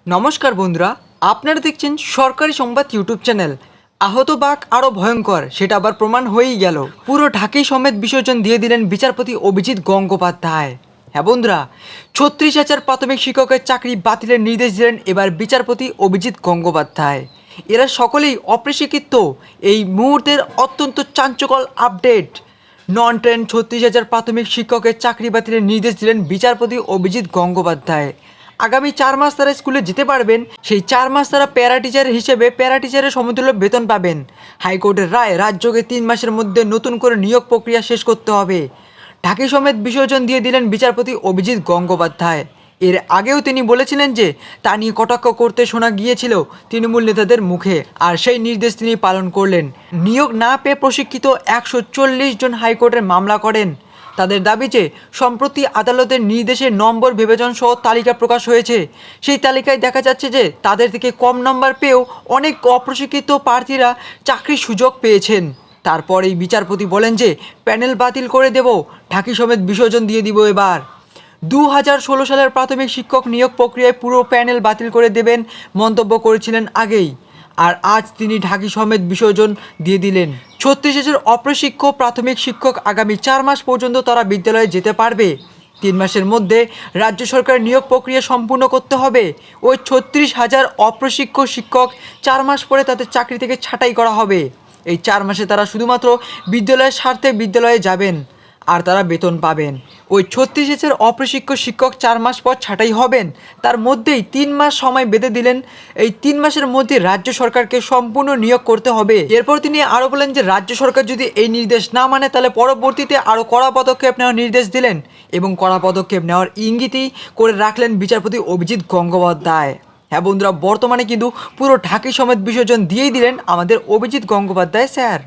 নমস্কার বন্ধুরা, আপনারা দেখছেন সরকারি সংবাদ ইউটিউব চ্যানেল। আহত বাঘ আরও ভয়ঙ্কর, সেটা আবার প্রমাণ হয়েই গেল। পুরো ঢাকাই সমেত বিসর্জন দিয়ে দিলেন বিচারপতি অভিজিৎ গঙ্গোপাধ্যায়। হ্যাঁ বন্ধুরা, 36,000 প্রাথমিক শিক্ষকের চাকরি বাতিলের নির্দেশ দিলেন এবার বিচারপতি অভিজিৎ গঙ্গোপাধ্যায়। এরা সকলেই অপ্রশিক্ষিত। এই মুহূর্তের অত্যন্ত চাঞ্চল্যকর আপডেট। নন ট্রেন 36,000 প্রাথমিক শিক্ষকের চাকরি বাতিলের নির্দেশ দিলেন বিচারপতি অভিজিৎ গঙ্গোপাধ্যায়। আগামী 4 মাস তারা স্কুলে যেতে পারবেন। সেই 4 মাস তারা প্যারা টিচার হিসেবে প্যারা টিচারের সমতুল্য বেতন পাবেন। হাইকোর্টের রায়, রাজ্যকে 3 মাসের মধ্যে নতুন করে নিয়োগ প্রক্রিয়া শেষ করতে হবে। ঢাকি সমেত বিসর্জন দিয়ে দিলেন বিচারপতি অভিজিৎ গঙ্গোপাধ্যায়। এর আগেও তিনি বলেছিলেন যে তা নিয়ে কটাক্ষ করতে শোনা গিয়েছিল তৃণমূল নেতাদের মুখে, আর সেই নির্দেশ তিনি পালন করলেন। নিয়োগ না পেয়ে প্রশিক্ষিত 140 জন হাইকোর্টের মামলা করেন। তাদের দাবি যে সম্প্রতি আদালতের নির্দেশে নম্বর বিবেচন সহ তালিকা প্রকাশ হয়েছে। সেই তালিকায় দেখা যাচ্ছে যে তাদের থেকে কম নম্বর পেয়েও অনেক অপ্রশিক্ষিত প্রার্থীরা চাকরির সুযোগ পেয়েছেন। তারপরেই বিচারপতি বলেন যে প্যানেল বাতিল করে দেব, ঢাকি সমেত বিসর্জন দিয়ে দিব। এবার 2016 সালের প্রাথমিক শিক্ষক নিয়োগ প্রক্রিয়ায় পুরো প্যানেল বাতিল করে দেবেন মন্তব্য করেছিলেন আগেই, আর আজ তিনি ঢাকি সমেত বিসর্জন দিয়ে দিলেন। 36,000 অপ্রশিক্ষিত প্রাথমিক শিক্ষক আগামী 4 মাস পর্যন্ত তারা বিদ্যালয়ে যেতে পারবে। 3 মাসের মধ্যে রাজ্য সরকার নিয়োগ প্রক্রিয়া সম্পূর্ণ করতে হবে। ওই 36,000 অপ্রশিক্ষিত শিক্ষক 4 মাস পরে তাদের চাকরি থেকে ছাঁটাই করা হবে। এই 4 মাসে তারা শুধুমাত্র বিদ্যালয়ের স্বার্থে বিদ্যালয়ে যাবেন, আর তারা বেতন পাবেন। ওই 36,000 অপ্রশিক্ষিত শিক্ষক 4 মাস পর ছাঁটাই হবেন। তার মধ্যেই 3 মাস সময় বেঁধে দিলেন। এই 3 মাসের মধ্যে রাজ্য সরকারকে সম্পূর্ণ নিয়োগ করতে হবে। এরপর তিনি আরও বলেন যে রাজ্য সরকার যদি এই নির্দেশ না মানে তাহলে পরবর্তীতে আরও কড়া পদক্ষেপ নেওয়ার নির্দেশ দিলেন, এবং কড়া পদক্ষেপ নেওয়ার ইঙ্গিতই করে রাখলেন বিচারপতি অভিজিৎ গঙ্গোপাধ্যায়। হ্যাঁ বন্ধুরা, বর্তমানে কিন্তু পুরো ঢাকি সমেত বিসর্জন দিয়েই দিলেন আমাদের অভিজিৎ গঙ্গোপাধ্যায় স্যার।